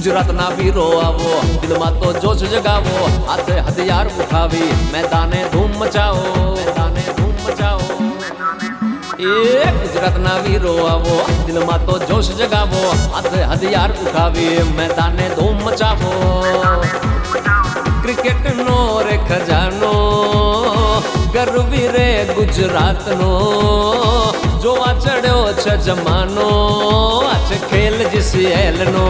ગુજરાતના વીરો આવો, દિલમાં તો જોશ જગાવો, હાથે હથિયાર ઉઠાવી મેદાને ધૂમ મચાવો, મેદાને ધૂમ મચાવો। એ ગુજરાતના વીરો આવો, દિલમાં તો જોશ જગાવો, હાથે હથિયાર ઉઠાવી મેદાને ધૂમ મચાવો। ક્રિકેટનો રે ખજાનો ગરવી રે ગુજરાતનો, જોવા ચડ્યો છે જમાનો, આ છે ખેલ જીસીએલ નો।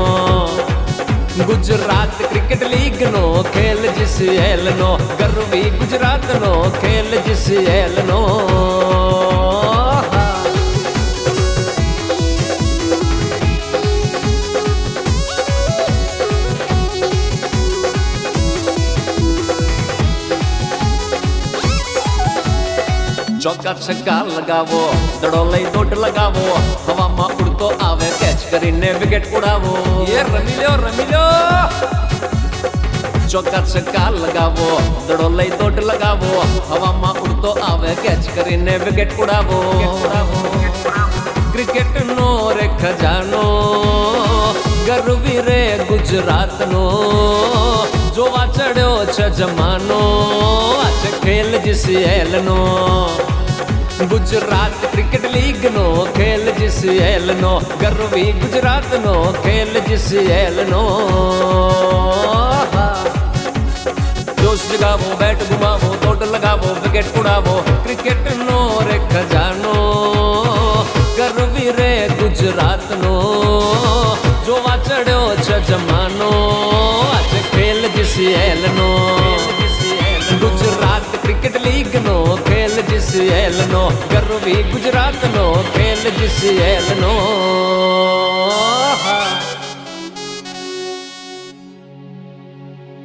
ગુજરાત ક્રિકેટ લીગ નો ખેલ જીસીએલ નો, ગરવી ગુજરાત નો ખેલ જીસીએલ નો। ચોક્કા છક્કા લગાવો, દડો લઈ દોટ લગાવો, હવામાં ઉડતો આવે કેચ કરીને વિકેટ ઉડાવો। એ રમી લ્યો રમી લ્યો। ચોક્કા છક્કા લગાવો, દડો લઈ દોટ લગાવો, હવામાં ઉડતો આવે કેચ કરીને વિકેટ ઉડાવો। ક્રિકેટનો રે ખજાનો ગરવી રે ગુજરાતનો, જોવા ચડ્યો છે જમાનો, આ છે ખેલ જીસીએલ નો। ગુજરાત ક્રિકેટ લીગ નો ખેલ જીસીએલ નો, ગરવી ગુજરાત નો ખેલ જીસીએલ નો। જોશ જગાવો, બેટ ઘુમાવો, દોટ લગાવો, વિકેટ ઉડાવો, ક્રિકેટ નો રે ખજાનો ગરવી રે ગુજરાત નો, જોવા ચડ્યો છે જમાનો, આ છે ખેલ જીસીએલ નો। ગુજરાત ક્રિકેટ લીગ નો ખેલ જીસીએલ નો, ગરવી ગુજરાત નો ખેલ જીસીએલ નો।